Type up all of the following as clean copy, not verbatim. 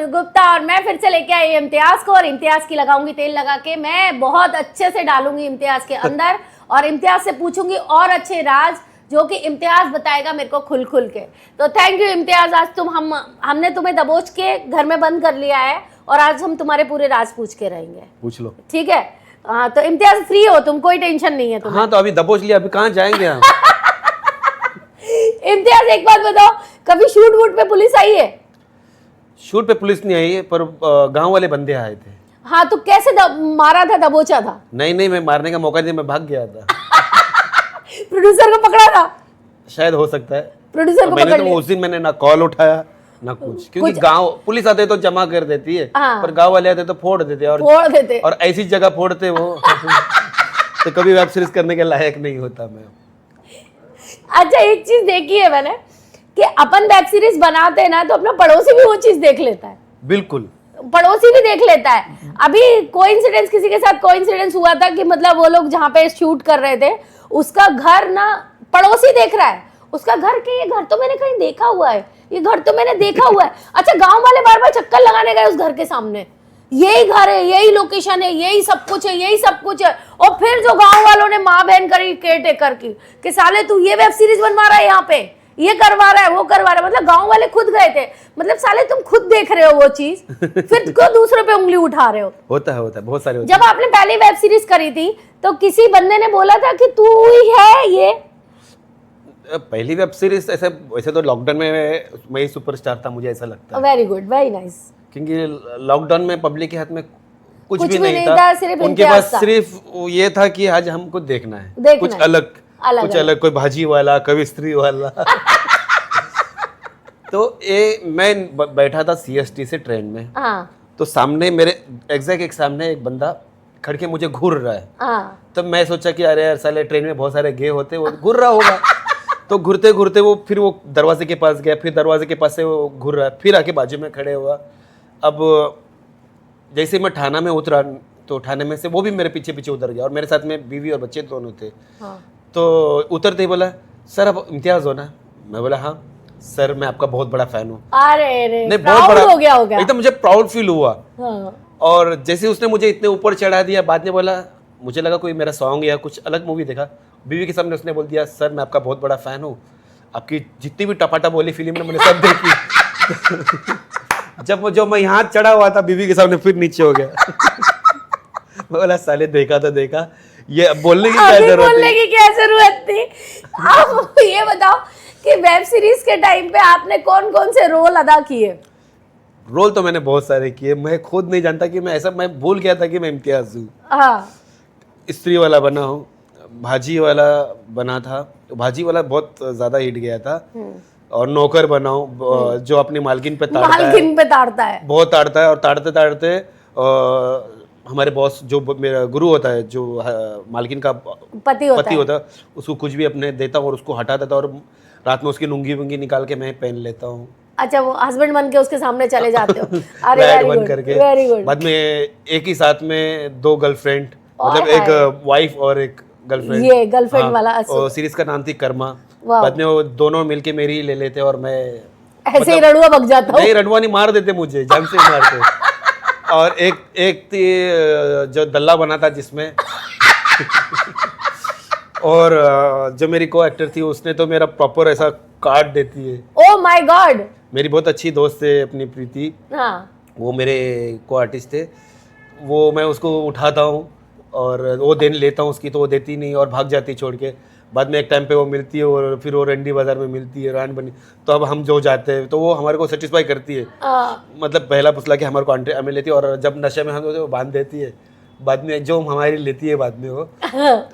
सोनू गुप्ता और मैं फिर से लेके आई इम्तियाज को, और इम्तियाज की लगाऊंगी तेल लगा के। मैं बहुत अच्छे से डालूंगी इम्तियाज के अंदर और इम्तियाज से पूछूंगी और अच्छे राज जो कि इम्तियाज बताएगा मेरे को खुल खुल के। तो थैंक यू इम्तियाज, आज हमने तुम्हें दबोच के घर में बंद कर लिया है और आज हम तुम्हारे पूरे राज पूछ के रहेंगे। पूछ लो। ठीक है। हाँ तो इम्तियाज फ्री हो तुम, कोई टेंशन नहीं है तुम्हें। हाँ तो अभी दबोच लिया, अभी कहाँ जाएंगे हम? इम्तियाज एक बात बताओ, कभी शूट वूट पे पुलिस आई है? शूट पे पुलिस नहीं आई है, पर गांव वाले बंदे आए थे। हाँ तो कैसे मारा था, दबोचा था? नहीं, मैं मारने का मौका नहीं, मैं भाग गया था। प्रोड्यूसर को पकड़ा था? शायद हो सकता है। प्रोड्यूसर को मैंने तो उस दिन मैंने ना कॉल उठाया ना कुछ, क्योंकि गांव पुलिस आते तो जमा कर देती है। हाँ। पर गांव वाले आते तो फोड़ देते और ऐसी जगह फोड़ते वो तो कभी वेब सीरीज करने के लायक नहीं होता मैं। अच्छा एक चीज देखी है मैंने कि अपन वेब सीरीज बनाते हैं ना तो अपना पड़ोसी भी वो चीज देख लेता है। बिल्कुल, पड़ोसी भी देख लेता है। अभी कोइंसिडेंस, किसी के साथ कोइंसिडेंस हुआ था कि मतलब वो लोग जहाँ पे शूट कर रहे थे उसका घर ना पड़ोसी देख रहा है, उसका घर के ये घर तो मैंने कहीं देखा हुआ है, ये घर तो मैंने देखा हुआ है। अच्छा गांव वाले बार बार चक्कर लगाने गए उस घर के सामने, यही घर है, यही लोकेशन है, यही सब कुछ है, यही सब कुछ है। और फिर जो गांव वालों ने माँ बहन करी केयर टेकर की कि साले तू ये वेब सीरीज बनवा रहा है, यहाँ पे ये करवा रहा है, वो करवा रहा है। मतलब गांव वाले खुद गए थे, मतलब साले तुम खुद देख रहे हो वो चीज, फिर क्यों दूसरों पे उंगली उठा रहे हो? होता है बहुत सारे। जब आपने पहली वेब सीरीज करी थी तो किसी बंदे ने बोला था कि तू ही है ये? पहली वेब सीरीज ऐसे तो लॉकडाउन में मैं ही सुपरस्टार था, मुझे ऐसा लगता है। Very good, very nice. क्योंकि लॉकडाउन में पब्लिक के हाथ में कुछ भी नहीं नहीं था, सिर्फ उनके पास सिर्फ ये था कि आज हमको देखना है कुछ अलग, कोई भाजी वाला, कभी स्त्री वाला। तो मैं बैठा था CST से ट्रेन में। हाँ। तो सामने मेरे एग्जैक्ट एक सामने एक बंदा खड़ के मुझे घूर रहा है। हाँ। तब मैं सोचा कि अरे यार साले ट्रेन में बहुत सारे गे होते, वो घूर रहा होगा। तो घूरते घूरते फिर वो दरवाजे के पास गया, फिर दरवाजे के पास से वो घूर रहा है, फिर आके बाजू में खड़े हुआ। अब जैसे मैं थाना में उतरा तो थाने में से वो भी मेरे पीछे पीछे उतर गया और मेरे साथ में बीवी और बच्चे दोनों थे। हाँ। तो उतरते ही बोला, सर अब इम्तियाज हो ना? मैं बोला हाँ सर, मैं आपका बहुत बड़ा फैन हूँ। अरे नहीं, बहुत बड़ा हो गया होगा। एकदम मुझे प्राउड फील हुआ। हाँ। और जैसे उसने मुझे इतने ऊपर चढ़ा दिया, बाद में बोला, मुझे लगा कोई मेरा सॉन्ग या कुछ अलग मूवी देखा, बीवी के सामने उसने बोल दिया, सर मैं आपका बहुत बड़ा फैन हूँ, आपकी जितनी भी टपाटा बोली फिल्म में मैंने सब देखी। जब मैं यहाँ चढ़ा हुआ था बीवी के सामने, फिर नीचे हो गया। मैं बोला साले देखा तो देखा, ये बोलने की क्या जरूरत थी? आप ये बताओ कि वेब सीरीज के टाइम पे आपने कौन कौन से रोल अदा किए? रोल तो मैंने बहुत सारे किए, मैं खुद नहीं जानता कि मैं भूल गया था कि मैं इम्तियाज हूँ। हाँ। स्त्री वाला बना हूँ, भाजी वाला बना था, भाजी वाला बहुत ज्यादा हिट गया था। और नौकर बना हूँ जो अपनी मालकिन पे ताड़ता है, बहुत ताड़ता है। और ताड़ते ताड़ते हमारे बॉस जो मेरा गुरु होता है, जो मालकिन का पति होता है, उसको कुछ भी अपने देता हूँ और उसको हटा देता हूँ और रात में उसकी लुंगी वुंगी निकाल के मैं पहन लेता हूँ। अच्छा, वो हस्बैंड बन के उसके सामने चले जाते हो? अरे वेरी गुड। बाद में एक ही साथ में 2 गर्लफ्रेंड, मतलब एक वाइफ और एक गर्लफ्रेंड। ये गर्लफ्रेंड वाला। और सीरीज का नाम थी कर्मा। बाद में वो दोनों मिलके मेरी ले लेते और मैं ऐसे ही रड़ुआ बग जाता हूँ। नहीं, रड़ुआ नहीं, मार देते मुझे, जान से मारते। और एक थी जो दल्ला बना था जिसमें और जो मेरी को एक्टर थी उसने तो मेरा प्रॉपर ऐसा काट देती है। Oh my God. मेरी बहुत अच्छी दोस्त है अपनी प्रीति। हाँ। वो मेरे को आर्टिस्ट थे, वो मैं उसको उठाता हूँ और वो देने लेता हूँ उसकी, तो वो देती नहीं और भाग जाती छोड़ के। बाद में एक टाइम पे वो मिलती है और फिर वो रंडी बाजार में मिलती है, रान बनी। तो अब हम जो जाते हैं तो वो हमारे को सेटिस्फाई करती है। मतलब पहला पुसला के हमारे को हमें लेती है और जब नशे में हम वो बांध देती है। बाद में जो हमारी लेती है बाद में वो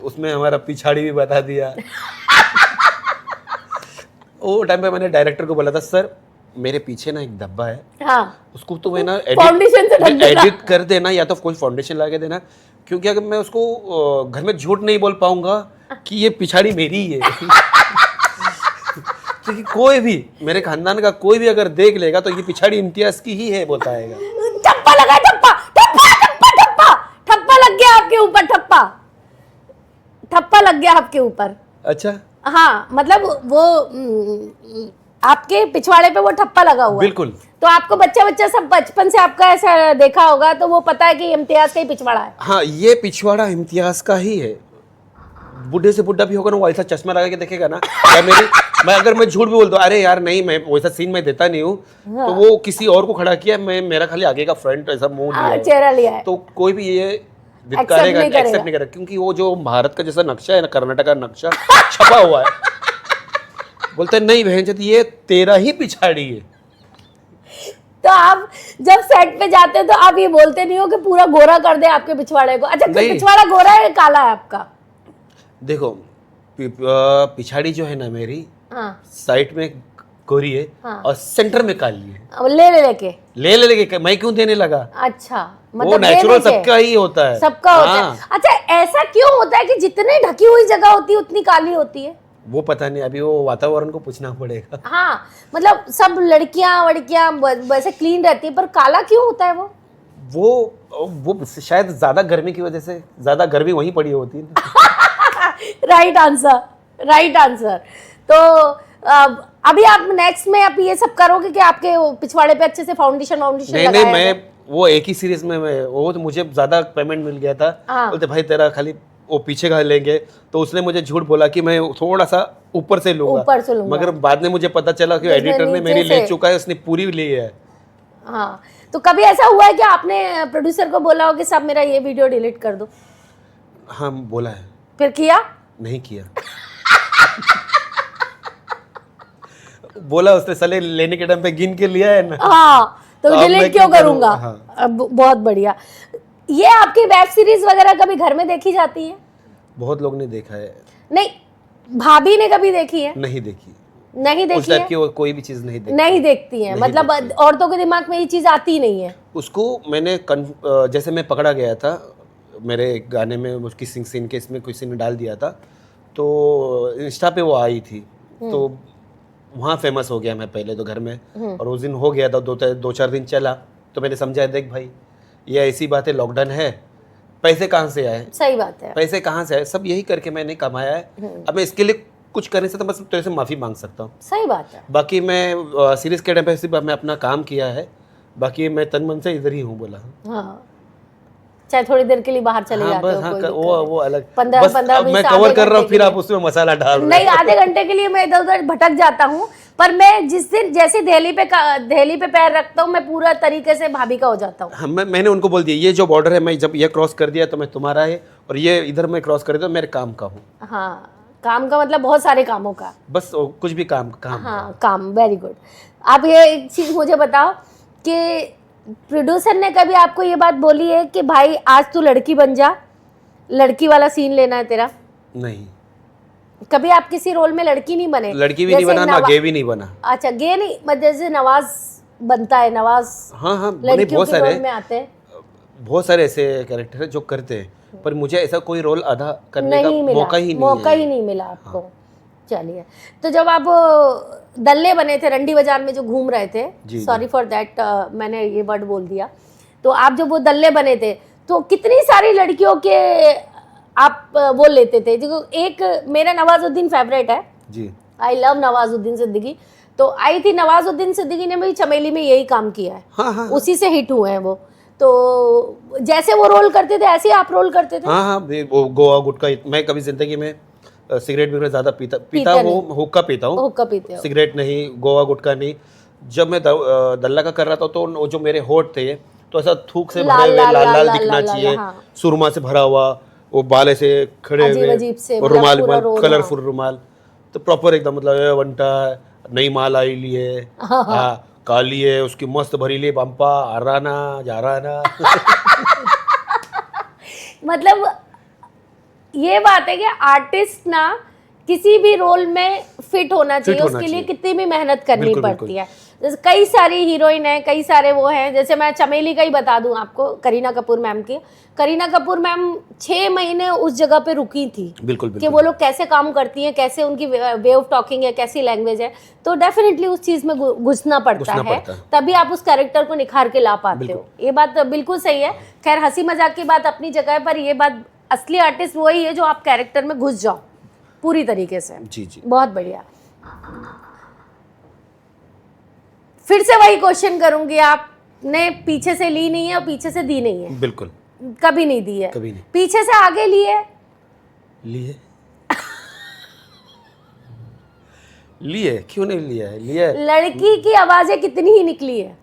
उसमें हमारा पिछाड़ी भी बता दिया। वो टाइम पे मैंने डायरेक्टर को बोला था, सर मेरे पीछे ना एक धब्बा है। हाँ। उसको तो मैं ना एडिट कर देना, या तो कोई फाउंडेशन लगा के देना, क्योंकि अगर मैं उसको घर में झूठ नहीं बोल पाऊंगा कि ये पिछाड़ी मेरी ही है। क्योंकि कोई भी मेरे खानदान का कोई भी अगर देख लेगा तो ये पिछाड़ी इम्तियाज की ही है बताएगा। ठप्पा लगा, ठप्पा ठप्पा ठप्पा ठप्पा ठप्पा लग गया आपके ऊपर, ठप्पा लग गया आपके ऊपर। अच्छा। हाँ, मतलब वो आपके पिछवाड़े पे वो ठप्पा लगा हुआ है। बिल्कुल। तो आपको बच्चा सब बचपन से आपका ऐसा देखा होगा, तो वो पता है कि इम्तियाज का ही पिछवाड़ा है। हाँ, ये पिछवाड़ा इम्तियाज का ही है। बुढ़े से बुढ़ा भी होगा ना, वो ऐसा चश्मा लगा के देखेगा ना, या अगर मैं झूठ भी बोल दूं, अरे यार नहीं, मैं वैसा सीन में देता नहीं हूँ, तो वो किसी और को खड़ा किया, मेरा खाली आगे का फ्रंट ऐसा मुंह लिया है, चेहरा लिया है, तो कोई भी ये एक्सेप्ट नहीं करेगा, क्योंकि वो जो भारत का जैसा नक्शा है ना, कर्नाटक का नक्शा छपा हुआ है। बोलते नहीं बहन, ये तेरा ही पिछाड़ी है। तो आप जब सेट पे जाते हो तो आप ये बोलते नहीं हो कि पूरा गोरा कर दे आपके पिछवाड़े को? अच्छा, पिछवाड़ा गोरा है काला है आपका? देखो, पिछाड़ी जो है ना मेरी, साइड में गोरी है और सेंटर में काली है। ले मैं क्यों देने लगा? अच्छा, मतलब वो नेचुरल सबका ही होता है, सबका होता है। अच्छा, ऐसा क्यों होता है कि जितने ढकी हुई जगह होती है उतनी काली होती है? वो पता नहीं, अभी वो वातावरण को पूछना पड़ेगा। हाँ, मतलब सब लड़कियां वैसे क्लीन रहती है, पर काला क्यों होता है वो शायद ज्यादा गर्मी की वजह से, ज्यादा गर्मी वहीं पड़ी होती है। Right answer. तो अभी आप नेक्स्ट में आप ये सब करोगे कि आपके पिछवाड़े पे अच्छे से फाउंडेशन नहीं, मैं वो एक ही सीरीज में वो तो मुझे ज्यादा पेमेंट मिल गया था। बोलते भाई तेरा खाली वो पीछे का लेंगे, तो उसने मुझे झूठ बोला कि मैं थोड़ा सा ऊपर से लूंगा, मगर बाद में मुझे पता चला कि एडिटर ने मेरी ले चुका है, उसने पूरी ली है। हाँ, तो कभी ऐसा हुआ है कि आपने प्रोड्यूसर को बोला हो कि साहब मेरा ये वीडियो डिलीट कर दो? हाँ, बोला है। फिर किया? नहीं किया। बोला उसने, साले लेने के टाइम पे गिन के लिया है ना। हाँ, तो डिलीट क्यों करूंगा? हाँ। बहुत बढ़िया। ये आपकी वेब सीरीज वगैरह कभी घर में देखी जाती है? बहुत लोग ने देखा है। नहीं, भाभी ने कभी देखी है? नहीं देखी उस टाइप की कोई भी चीज नहीं देखती है। मतलब औरतों के दिमाग में ये चीज आती नहीं है। उसको मैंने जैसे मैं पकड़ा गया था, मेरे गाने में उसकी सीन के इसमें किसी ने डाल दिया था, तो इंस्टा पे वो आई थी, तो वहाँ फेमस हो गया मैं पहले तो घर में, और उस दिन हो गया था, 2-4 दिन चला, तो मैंने समझा देख भाई ये ऐसी बात है, लॉकडाउन है, पैसे कहाँ से आए? सही बात है, पैसे कहाँ से आए? सब यही करके मैंने कमाया है। अब मैं इसके लिए कुछ करने से तो बस तेरे से माफी मांग सकता हूँ। सही बात है। बाकी मैं सीरीज के टाइम पे सिर्फ मैं अपना काम किया है, बाकी मैं तन मन से इधर ही हूँ बोला। हाँ, चाहे थोड़ी देर के लिए बाहर चले जाते हो, हाँ, वो अलग 15 मैं कवर कर रहा हूँ, फिर आप उसमें मसाला डाल नहीं, आधे घंटे के लिए मैं इधर उधर भटक जाता हूँ, पर मैं जिस दिन जैसे दिल्ली पे पैर रखता हूँ, मैं पूरा तरीके से भाभी का हो जाता हूँ। हाँ, मैंने उनको बोल दिया ये जो बॉर्डर है, मैं जब ये क्रॉस कर दिया तो मैं तुम्हारा है, और ये इधर मैं क्रॉस कर दिया तो मेरे काम का हूँ। हाँ, काम का मतलब बहुत सारे कामों का, बस कुछ भी काम। हाँ, काम। Very good. आप ये एक चीज मुझे बताओ कि प्रोड्यूसर ने कभी आपको ये बात बोली है कि भाई आज तू लड़की बन जा, लड़की वाला सीन लेना है तेरा? नहीं, कभी आप किसी रोल में लड़की नहीं बने? लड़की भी नहीं बना ना गे भी नहीं बना। अच्छा, गे नहीं, मतलब जैसे नवाज बनता है, नवाज हाँ, लड़कियों के रोल में आते हैं, बहुत सारे ऐसे कैरेक्टर है जो करते हैं, पर मुझे ऐसा कोई रोल अदा करने का मौका ही नहीं मिला आपको। हाँ। चलिए, तो जब आप दल्ले बने थे, रंडी बाजार में जो घूम रहे थे, सॉरी फॉर दैट, मैंने ये वर्ड बोल दिया, तो आप जब वो दल्ले बने थे तो कितनी सारी लड़कियों के आप वो लेते थे? जो एक मेरा नवाजुद्दीन फेवरेट है जी, आई लव नवाजुद्दीन सिद्दीकी, तो आई थी नवाजुद्दीन सिद्दीकी ने भी चमेली में यही काम किया है। हाँ, उसी से हिट हुए हैं वो, तो जैसे वो रोल करते थे ऐसे आप रोल करते थे? हाँ, गोवा गुटखा मैं कभी जिंदगी में सिगरेट भी ज्यादा पीता हूँ, हुक्का पीता हूँ, सिगरेट नहीं, गोवा गुटखा नहीं। जब मैं दल्ला का कर रहा था तो जो मेरे होठ थे तो ऐसा थूक से भरे हुए लाल दिखना चाहिए, सुरमा से भरा हुआ, वो बाल ऐसे खड़े हुए, रुमाल कलरफुल रुमाल, तो प्रॉपर एकदम, मतलब वंटा नई माल आई ली है, काली है, उसकी मस्त भरी ली पंपा, आराना जाराना। मतलब ये बात है कि आर्टिस्ट ना किसी भी रोल में फिट होना चाहिए, उसके लिए कितनी भी मेहनत करनी पड़ती है। जैसे कई सारी हीरोइन है, कई सारे वो हैं, जैसे मैं चमेली का ही बता दूं आपको, करीना कपूर मैम की। करीना कपूर मैम 6 महीने उस जगह पे रुकी थी, बिल्कुल कि वो लोग कैसे काम करती हैं, कैसे उनकी वे ऑफ टॉकिंग है, कैसी लैंग्वेज है, तो डेफिनेटली उस चीज में घुसना पड़ता है, तभी आप उस कैरेक्टर को निखार के ला पाते हो। ये बात बिल्कुल सही है। खैर, हंसी मजाक की बात अपनी जगह है, पर ये बात असली आर्टिस्ट वही है जो आप कैरेक्टर में घुस जाओ पूरी तरीके से। जी। बहुत बढ़िया। फिर से वही क्वेश्चन करूंगी, आपने पीछे से ली नहीं है और पीछे से दी नहीं है? बिल्कुल कभी नहीं दी है? कभी नहीं। पीछे से आगे ली है? लिए लिए क्यों नहीं लिया है, लिया है। लड़की की आवाजें कितनी ही निकली है?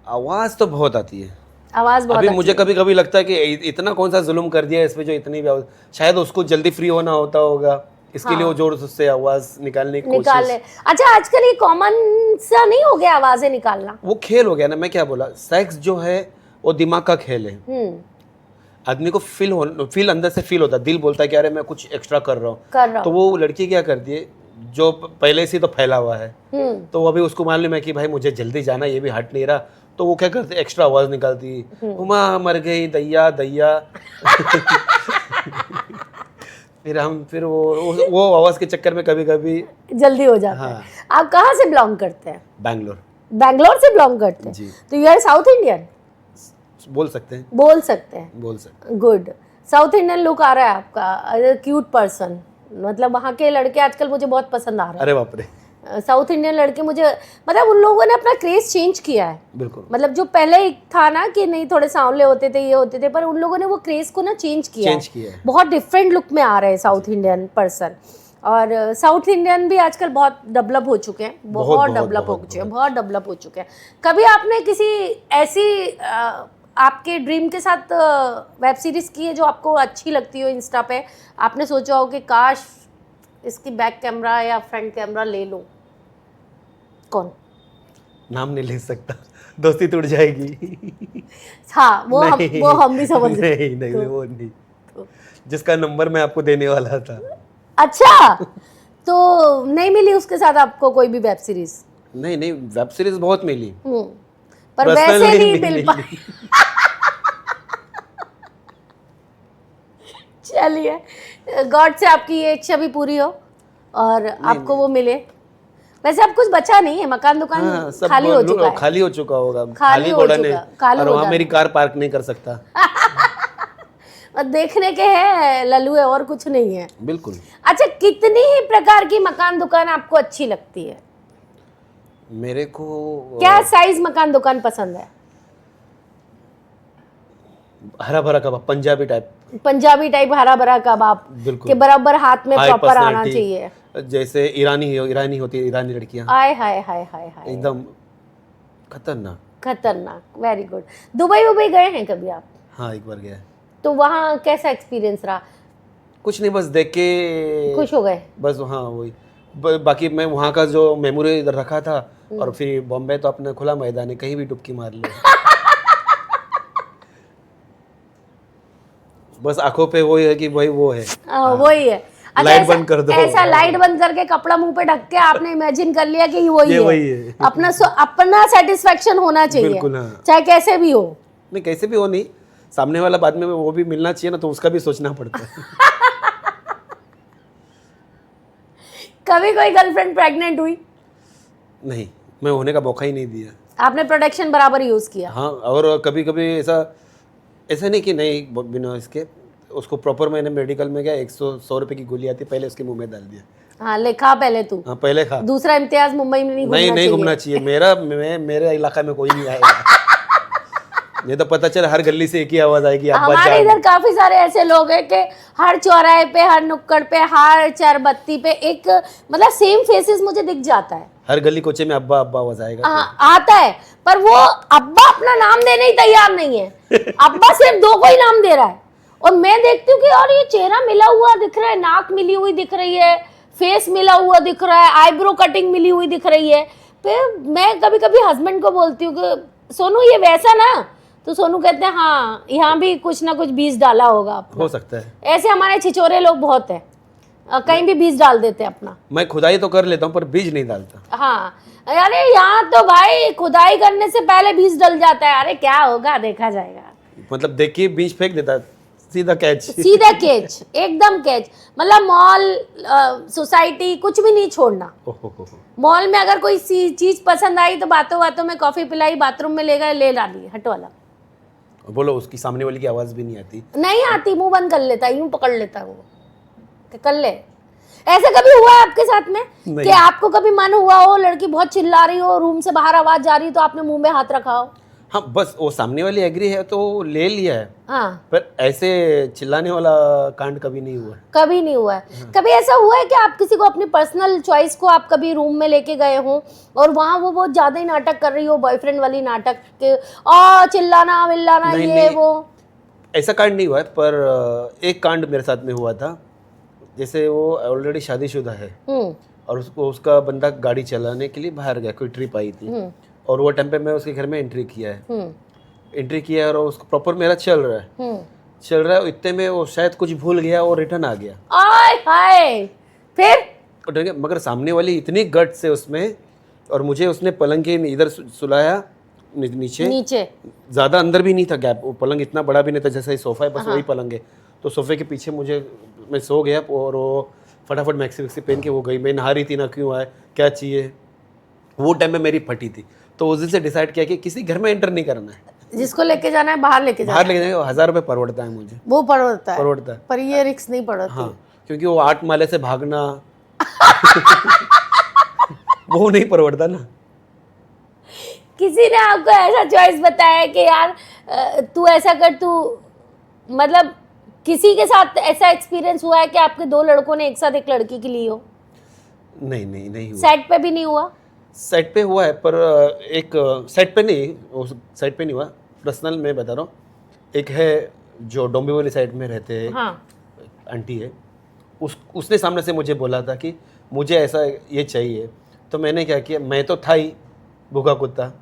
आवाज तो बहुत आती है। आवाज बहुत अभी आती मुझे है। कभी कभी लगता है कि इतना कौन सा जुल्म कर दिया है इसमें जो इतनी भी आवाज, शायद उसको जल्दी फ्री होना होता होगा, इसके लिए वो जोर से आवाज निकालने की निकाल ले। कोशिश। अच्छा, आजकल ये कॉमन सा नहीं हो गया आवाजें निकालना? वो खेल हो गया ना, मैं क्या बोला, सेक्स जो है वो दिमाग का खेल है। आदमी को फील अंदर से फील होता है, दिल बोलता है कि अरे मैं कुछ एक्स्ट्रा कर रहा हूँ। तो वो लड़की क्या करती है, जो पहले से तो फैला हुआ है, तो अभी उसको मालूम है कि भाई मुझे जल्दी जाना, ये भी हट नहीं रहा, तो वो क्या करते, एक्स्ट्रा आवाज निकालती, उमा मर गई दैया दैया। फिर वो आवाज के चक्कर में कभी कभी जल्दी हो जाता है। आप कहाँ से बिलोंग करते हैं? बैंगलोर। बैंगलोर से बिलोंग करते हैं जी। तो यू आर साउथ इंडियन? बोल सकते हैं, बोल सकते हैं। बोल सकते हैं। गुड। साउथ इंडियन लुक आ रहा है आपका, क्यूट पर्सन। मतलब वहाँ के लड़के आजकल मुझे बहुत पसंद आ रहे अरे बाप रे, हैं। साउथ इंडियन लड़के मुझे, मतलब उन लोगों ने अपना क्रेज चेंज किया है। बिल्कुल। मतलब जो पहले था ना कि नहीं थोड़े सांवले होते थे, ये होते थे, पर उन लोगों ने वो क्रेज को ना चेंज किया है। बहुत डिफरेंट लुक में आ रहे हैं साउथ इंडियन पर्सन। और साउथ इंडियन भी आजकल बहुत डेवलप हो चुके हैं, बहुत डेवलप हो चुके हैं। कभी आपने किसी ऐसी आपके ड्रीम के साथ वेब सीरीज की है जो आपको अच्छी लगती हो, इंस्टा पे आपने सोचा हो कि काश इसकी बैक कैमरा या फ्रंट कैमरा ले लूं? कौन? नाम नहीं ले सकता, दोस्ती टूट जाएगी। हाँ, वो हम भी समझ रहे हैं। नहीं वो नहीं, जिसका नंबर मैं आपको देने वाला था। अच्छा, तो नहीं मिली उसके साथ आपको कोई भी वेब सीरीज? नहीं, वेब सीरीज बहुत मिली, पर वैसे नहीं मिल पाई। चलिए, गॉड से आपकी ये इच्छा भी पूरी हो और आपको वो मिले। वैसे अब कुछ बचा नहीं है, मकान दुकान खाली हो चुका है। खाली हो चुका होगा, खाली घोड़ा नहीं, और वहाँ मेरी कार पार्क नहीं कर सकता। और देखने के है लल्लू है, और कुछ नहीं है। बिल्कुल। अच्छा, कितनी ही प्रकार की मकान दुकान आपको अच्छी लगती है? मेरे को क्या साइज मकान दुकान पसंद है? हरा भरा कबाब, पंजाबी टाइप हरा भरा कबाब के बराबर हाथ में प्रॉपर आना चाहिए। जैसे ईरानी होती है, ईरानी लड़कियां, आय हाय हाय हाय हाय, एकदम खतरनाक। Very good. दुबई गए हैं कभी आप? हाँ, एक बार गया। तो वहाँ कैसा एक्सपीरियंस रहा? कुछ नहीं, बस देख के खुश हो गए बस। हाँ वही, बाकी मैं वहाँ का जो मेमोरी रखा था। और फिर बॉम्बे तो अपना खुला मैदान है, कहीं भी डुबकी मार लो। बस आंखों पे वही है कि वही वो है। वही है। लाइट बंद कर दो, ऐसा लाइट बंद करके कपड़ा मुंह पे ढक के आपने इमेजिन कर लिया कि वही है। अपना सेटिस्फेक्शन होना चाहिए। बिल्कुल, हाँ। चाहे कैसे भी हो। नहीं, कैसे भी हो नहीं, सामने वाला बाद में वो भी मिलना चाहिए ना, तो उसका भी सोचना पड़ता है। कभी कोई गर्लफ्रेंड प्रेग्नेंट हुई? नहीं, मैं होने का मौका ही नहीं दिया। आपने प्रोटेक्शन बराबर यूज किया? हाँ, और कभी कभी ऐसा नहीं कि नहीं, बिना इसके उसको प्रॉपर मैंने मेडिकल में गया, 100 रुपए की गोली आती, पहले उसके मुंह में डाल दिया। हाँ, ले खा पहले तू। हाँ, पहले खा। दूसरा इम्तियाज मुंबई में नहीं घूमना चाहिए। मेरे इलाका में कोई नहीं आएगा। ये तो पता चला हर गली से एक ही आवाज आएगी, हमारे इधर काफी सारे ऐसे लोग हैं कि हर चौराहे पे, हर नुक्कड़ पे, हर चारबत्ती पे एक मतलब सेम फेसेस मुझे दिख जाता है। हर गली कोचे में अब्बा अब्बा आवाज आएगा। आता है, पर वो अब्बा अपना नाम देने ही तैयार नहीं है। अब्बा सिर्फ 2 को ही नाम दे रहा है। और मैं देखती हूँ कि यार ये चेहरा मिला हुआ दिख रहा है, नाक मिली हुई दिख रही है, फेस मिला हुआ दिख रहा है, आईब्रो कटिंग मिली हुई दिख रही है। फिर मैं कभी कभी हस्बैंड को बोलती हूँ कि सोनू ये वैसा ना, तो सोनू कहते हैं हाँ, यहाँ भी कुछ ना कुछ बीज डाला होगा अपना। हो सकता है। ऐसे हमारे छिछोरे लोग बहुत है, कहीं भी बीज डाल देते हैं अपना। मैं खुदाई तो कर लेता हूँ पर बीज नहीं डालता। हाँ, अरे यहाँ तो भाई खुदाई करने से पहले बीज डल जाता है। अरे क्या होगा, देखा जाएगा। मतलब देखिए, बीज फेंक देता, सीधा कैच एकदम कैच। मतलब मॉल, सोसाइटी, कुछ भी नहीं छोड़ना। मॉल में अगर कोई चीज पसंद आई तो बातों बातों में कॉफी पिलाई, बाथरूम में ले गए, ले डाली, हट वाला। बोलो, उसकी सामने वाली की आवाज भी नहीं आती। नहीं आती, मुंह बंद कर लेता, यूं पकड़ लेता वो, कर ले। ऐसा कभी हुआ है आपके साथ में नहीं। कि आपको कभी मन हुआ हो, लड़की बहुत चिल्ला रही हो, रूम से बाहर आवाज जा रही, तो आपने मुंह में हाथ रखा हो? हाँ, बस वो सामने वाली एग्री है तो ले लिया है, हाँ, पर ऐसे चिल्लाने वाला कांड कभी नहीं हुआ है। कभी नहीं हुआ है। कभी ऐसा हुआ है कि आप किसी को अपनी पर्सनल चॉइस को आप कभी रूम में लेके गए हो और वहां वो बहुत ज्यादा ही नाटक कर रही हो, बॉयफ्रेंड वाली नाटक के, चिल्लाना विल्लाना नहीं, ये नहीं। वो? ऐसा कांड नहीं हुआ है, पर एक कांड मेरे साथ में हुआ था। जैसे वो ऑलरेडी शादीशुदा है और उसको उसका बंदा गाड़ी चलाने के लिए बाहर गया, कोई ट्रिप आई थी और वो टाइम पे मैं उसके घर में एंट्री किया है और उसको प्रॉपर मेरा चल रहा है इतने में वो शायद कुछ भूल गया और रिटर्न आ गया। आय हाय, फिर? मगर सामने वाली इतनी गट से उसमें, और मुझे उसने पलंग के इधर सुलाया नीचे, ज्यादा अंदर भी नहीं था गैप, वो पलंग इतना बड़ा भी नहीं था, जैसे सोफा है बस वही पलंग है, तो सोफे के पीछे मैं सो गया और वो फटाफट मैक्सी वैक्सी पहन के वो गई। मैं नहा रही थी ना, क्यों आए क्या चाहिए, वो टाइम में मेरी फटी थी, तो उस दिन से डिसाइड किया कि किसी घर में एंटर नहीं करना है, जिसको लेके जाना है बाहर लेके जाना जाएंगे। 1000 रुपये पड़ता है मुझे, वो पड़ता है, पर ये रिस्क नहीं पड़ता। हाँ, क्योंकि वो 8 माले से भागना वो नहीं पड़ता ना। किसी ने आपको ऐसा चॉइस बताया कि यार तू ऐसा कर, तू मतलब किसी के साथ ऐसा एक्सपीरियंस हुआ है कि आपके 2 लड़कों ने एक साथ एक लड़की की ली हो? नहीं हुआ। सेट पे भी नहीं हुआ? सेट पे हुआ है, पर एक सेट पे नहीं हुआ, पर्सनल मैं बता रहा हूँ। एक है जो डोंबिवली साइड में रहते हैं, हाँ। आंटी है, उसने सामने से मुझे बोला था कि मुझे ऐसा ये चाहिए, तो मैंने क्या किया, मैं तो था ही भूखा कुत्ता,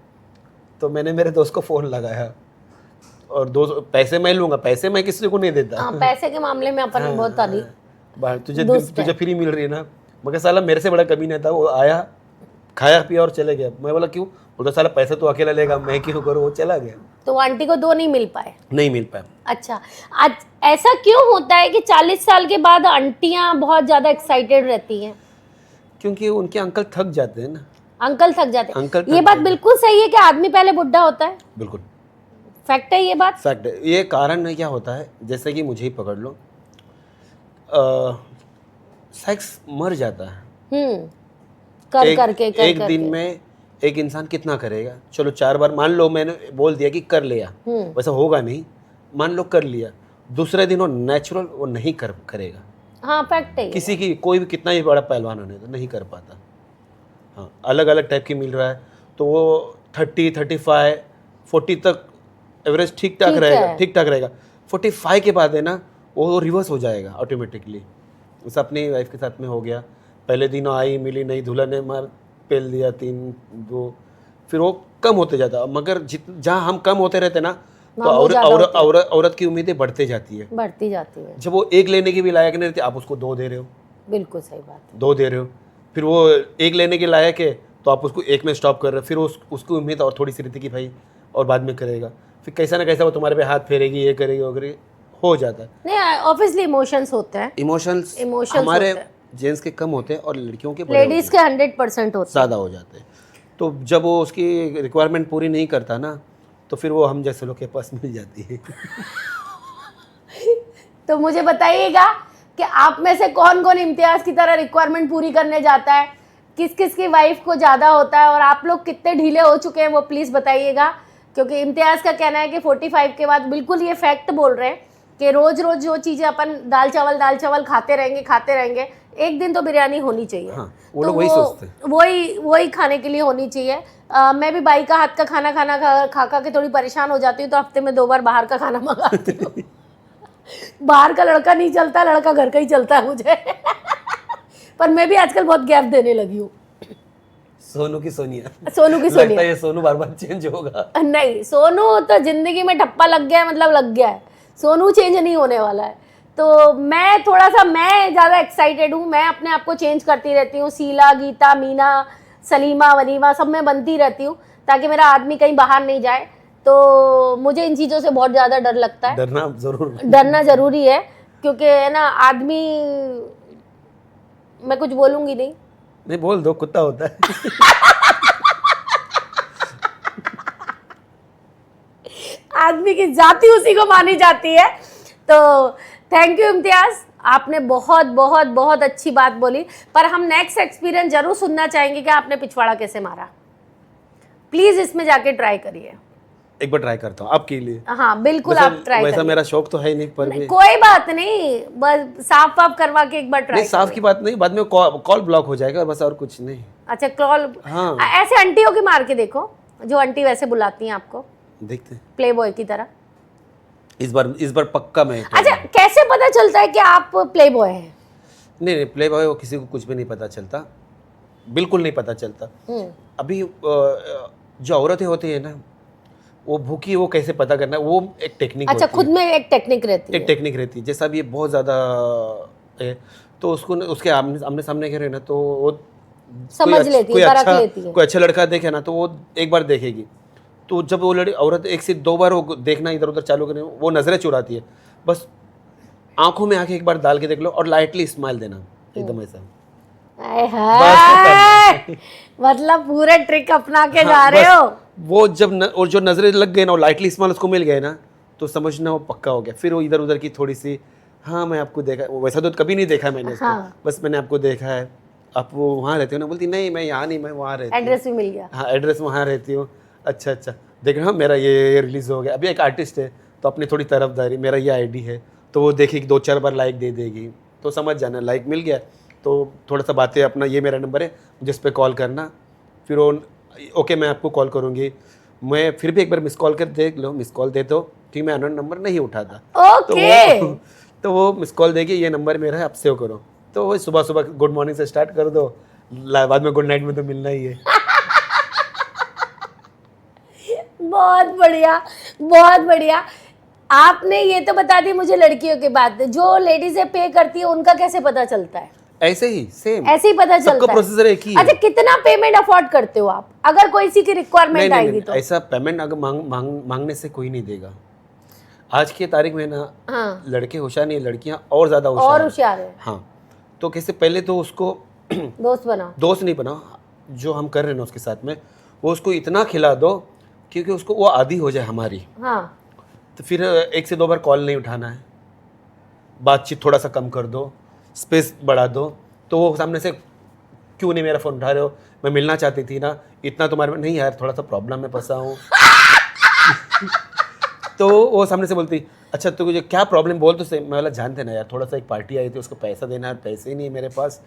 तो मैंने मेरे दोस्त को फ़ोन लगाया और पैसे मैं लूँगा, पैसे मैं किसी को नहीं देता। हाँ, पैसे के मामले में अपन बहुत तारीफ, तुझे फ्री मिल रही है ना, मगर साला मेरे से बड़ा कभी नहीं था। वो आया, खाया पिया और चले गया। मैं बोला क्यों? बोला साला पैसा तो अकेला लेगा, मैं क्यों करूँ? वो चला गया। तो आंटी को 2 नहीं मिल पाए? अच्छा, आज ऐसा क्यों होता है कि 40 साल के बाद आंटियां बहुत ज्यादा एक्साइटेड रहती हैं? क्योंकि उनके अंकल थक जाते हैं ना। अंकल थक जाते हैं। ये बात बिल्कुल सही है कि आदमी पहले बुढ़ा होता है। बिल्कुल फैक्ट है ये बात। फैक्ट है। ये कारण है, क्या होता है, जैसे कि मुझे ही पकड़ लो, सेक्स मर जाता है करके एक दिन में एक इंसान कितना करेगा? चलो 4 बार मान लो मैंने बोल दिया कि कर लिया, वैसा होगा नहीं, मान लो कर लिया, दूसरे दिन वो नेचुरल वो नहीं करेगा। हाँ, फैक्ट है। किसी की कोई भी कितना ही बड़ा पहलवान होने तो नहीं कर पाता। हाँ, अलग अलग टाइप की मिल रहा है, तो वो 30, 35, 40 तक एवरेज ठीक ठाक रहेगा। 45 के बाद है ना, वो रिवर्स हो जाएगा ऑटोमेटिकली। उस अपनी वाइफ के साथ में हो गया, पहले दिन आई मिली नहीं, दूल्हा ने मार पेल दिया 3, 2, फिर वो कम होते जाता। मगर जहाँ हम कम होते रहते ना, तो औरत की उम्मीदें बढ़ती जाती है। जब वो एक लेने की भी लायक नहीं रहती, आप उसको 2 दे रहे हो। बिल्कुल सही बात है। 2 दे रहे हो, फिर वो एक लेने के लायक है तो आप उसको 1 में स्टॉप कर रहे हो। फिर उसकी उम्मीद और थोड़ी सी रहती कि भाई और बाद में करेगा, फिर कैसा ना कैसा वो तुम्हारे पे हाथ फेरेगी, ये करेगी वो करेगी, हो जाता है। नहीं, ऑब्वियसली इमोशंस होते हैं। इमोशंस हमारे जेंट्स के कम होते हैं और लड़कियों के लेडीज के 100% होते हैं, ज़्यादा हो जाते हैं। तो जब वो उसकी रिक्वायरमेंट पूरी नहीं करता ना, तो फिर वो हम जैसे लोग के पास मिल जाती है। तो मुझे बताइएगा कि आप में से कौन कौन इम्तियाज की तरह रिक्वायरमेंट पूरी करने जाता है, किस किस की वाइफ को ज़्यादा होता है, और आप लोग कितने ढीले हो चुके हैं वो प्लीज़ बताइएगा। क्योंकि इम्तियाज का कहना है कि 45 के बाद, बिल्कुल ये फैक्ट बोल रहे हैं कि रोज रोज जो चीज़ें अपन दाल चावल खाते रहेंगे, एक दिन तो बिरयानी होनी चाहिए। हाँ, वो लोग वही सोचते हैं, वही खाने के लिए होनी चाहिए। मैं भी बाई का हाथ का खाना खा के थोड़ी परेशान हो जाती हूँ, तो हफ्ते में 2 बार बाहर का खाना मंगाती हूँ। बाहर का लड़का नहीं चलता, लड़का घर का ही चलता है मुझे। पर मैं भी आजकल बहुत गैप देने लगी हूँ। सोनू की सोनिया लगता है ये सोनू बार बार चेंज होगा। नहीं, सोनू तो जिंदगी में ठप्पा लग गया है, मतलब लग गया है। सोनू चेंज नहीं होने वाला है। तो मैं ज़्यादा एक्साइटेड हूँ। मैं अपने आप को चेंज करती रहती हूँ। शीला, गीता, मीना, सलीमा, वनीमा सब में बनती रहती हूँ, ताकि मेरा आदमी कहीं बाहर नहीं जाए। तो मुझे इन चीज़ों से बहुत ज़्यादा डर लगता है। डरना ज़रूरी है, क्योंकि है ना, आदमी, मैं कुछ बोलूँगी नहीं, बोल दो, कुत्ता होता है। आदमी की जाति उसी को मानी जाती है। तो थैंक यू इम्तियाज, आपने बहुत बहुत बहुत अच्छी बात बोली, पर हम नेक्स्ट एक्सपीरियंस जरूर सुनना चाहेंगे कि आपने पिछवाड़ा कैसे मारा। प्लीज इसमें जाके ट्राई करिए। एक बार ट्राई करता हूँ आपके लिए। हाँ बिल्कुल, आप ट्राई वैसा मेरा शौक तो है नहीं, पर भी कोई बात नहीं, बस साफ वाफ करवा के एक बार ट्राई। नहीं, साफ की बात नहीं, बाद में कॉल ब्लॉक हो जाएगा, बस और कुछ नहीं। अच्छा कॉल, हाँ। ऐसे आंटियों की मार के देखो, जो आंटी वैसे बुलाती हैं आपको, देखते हैं प्ले बॉय की तरह। इस बार पक्का मैं। अच्छा कैसे पता चलता है कि आप प्ले बॉय हैं? नहीं, प्ले बॉय वो किसी को कुछ भी नहीं पता चलता, बिल्कुल नहीं पता चलता। अभी जो औरतें होती है ना, वो भूखी, वो कैसे पता करना, वो एक टेक्निक अच्छा, खुद में एक टेक्निक रहती है। एक टेक्निक रहती है। जैसा भी ये बहुत ज़्यादा है तो उसको उसके आमने सामने कह रहे ना, तो वो समझ लेती है, परख लेती है। कोई अच्छा लड़का देखे ना तो वो एक बार देखेगी, तो जब वो औरत एक से दो बार वो देखना इधर उधर चालू करें, वो नजरें चुराती है। बस आंखों में आंखें एक बार डाल के देख लो और लाइटली स्माइल देना, एकदम ऐसा। मतलब पूरे ट्रिक अपना के जा रहे हो। वो जब और जो नजरें लग गए ना और लाइटली स्माइल उसको मिल गए ना, तो समझना वो पक्का हो गया। फिर वो इधर उधर की थोड़ी सी, हाँ मैं आपको देखा, वैसा तो कभी नहीं देखा मैंने उसको, बस मैंने आपको देखा है, आप वो वहाँ रहते हो ना, बोलती नहीं मैं यहाँ नहीं, मैं वहाँ रहती हूँ। एड्रेस भी मिल गया। हाँ एड्रेस वहाँ रहती हूँ। अच्छा देख रहा हूँ मेरा ये रिलीज हो गया। अभी एक आर्टिस्ट है तो अपनी थोड़ी तरफदारी, मेरा ये आईडी है, तो वो देखेगी 2-4 बार लाइक दे देगी, तो समझ जाना लाइक मिल गया। तो थोड़ा सा बातें, अपना ये मेरा नंबर है जिस पे कॉल करना। फिर वो ओके मैं आपको कॉल करूँगी, मैं फिर भी एक बार मिस कॉल कर देख लो, मिस कॉल दे दो कि मैं अननोन नंबर नहीं उठाता। तो वो मिस कॉल देगी, ये नंबर मेरा है, आप सेव करो। तो वो सुबह सुबह गुड मॉर्निंग से स्टार्ट कर दो, बाद में गुड नाइट में तो मिलना ही है। बहुत बढ़िया, बहुत बढ़िया। आपने ये तो बता दी मुझे लड़कियों की बात, जो लेडीजें पे करती है उनका कैसे पता चलता है? ऐसे ही सेम, ऐसे ही पता चलता है, सबका प्रोसीजर एक ही है। अच्छा कितना पेमेंट अफोर्ड करते हो आप, अगर कोई सी की रिक्वायरमेंट आएगी तो? ऐसा पेमेंट अगर मांगने से कोई नहीं देगा। आज की तारीख में ना, हाँ। लड़के होशियार नहीं, लड़कियां और ज्यादा होशियार है। हाँ, तो कैसे पहले तो उसको दोस्त बनाओ, दोस्त नहीं बनाओ, जो हम कर रहे हैं ना उसके साथ में, वो उसको इतना खिला दो क्योंकि उसको वो आदी हो जाए हमारी। हाँ। तो फिर 1 से 2 बार कॉल नहीं उठाना है, बातचीत थोड़ा सा कम कर दो, स्पेस बढ़ा दो, तो वो सामने से क्यों नहीं मेरा फ़ोन उठा रहे हो, मैं मिलना चाहती थी ना, इतना तुम्हारे में नहीं यार, थोड़ा सा प्रॉब्लम में फंसा हूँ। तो वो सामने से बोलती अच्छा तो तुझे क्या प्रॉब्लम बोल, तो मैं बोला जानते ना यार, थोड़ा सा एक पार्टी आई थी, उसको पैसा देना है, पैसे ही नहीं है मेरे पास।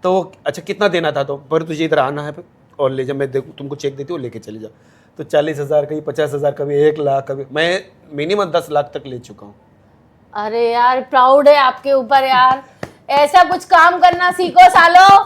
तो अच्छा कितना देना था, तो पर तुझे इधर आना है और ले जा, मैं तुमको चेक देती हूँ, लेके चले जाओ। तो 40,000, कभी 50,000, कभी 1 लाख, कभी मैं मिनिमम 10 लाख तक ले चुका हूँ। अरे यार प्राउड है आपके ऊपर यार, ऐसा कुछ काम करना सीखो सालो,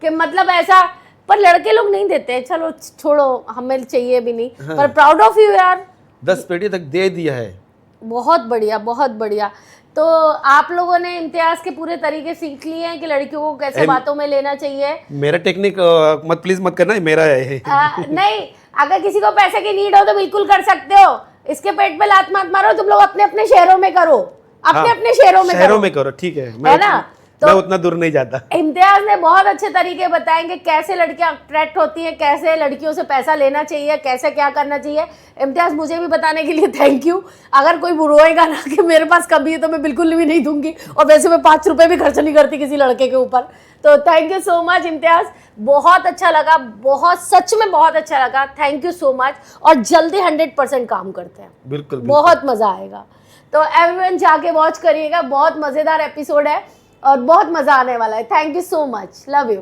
कि मतलब ऐसा, पर लड़के लोग नहीं देते, चलो छोड़ो, हमें चाहिए भी नहीं। हाँ। पर प्राउड ऑफ यू यार, 10 पेटी तक दे दिया है। बहुत बढ़िया, बहुत बढ़िया। तो आप लोगों ने इम्तियाज के पूरे तरीके सीख लिए हैं कि लड़कियों को कैसे बातों में लेना चाहिए। मेरा टेक्निक मत प्लीज मत करना, मेरा है। नहीं, अगर किसी को पैसे की नीड हो तो बिल्कुल कर सकते हो, इसके पेट पे लात मत मारो, तुम लोग अपने अपने शहरों में करो, अपने अपने शहरों में करो, ठीक है ना? तो मैं उतना दूर नहीं जाता। इम्तियाज ने बहुत अच्छे तरीके बताएंगे कैसे लड़कियां अट्रैक्ट होती हैं, कैसे लड़कियों से पैसा लेना चाहिए, कैसे क्या करना चाहिए। इम्तियाज मुझे भी बताने के लिए थैंक यू। अगर कोई रोएगा ना कि मेरे पास कभी है तो मैं बिल्कुल भी नहीं दूंगी, और वैसे मैं 5 रुपए भी खर्च नहीं करती किसी लड़के के ऊपर। तो thank you so much Imtiaz, बहुत अच्छा लगा, बहुत सच में बहुत अच्छा लगा, थैंक यू सो मच। और जल्दी 100% काम करते हैं, बिल्कुल बहुत मजा आएगा। तो एवरीवन जाके वॉच करिएगा, बहुत मजेदार एपिसोड है और बहुत मजा आने वाला है। Thank you so much, love you.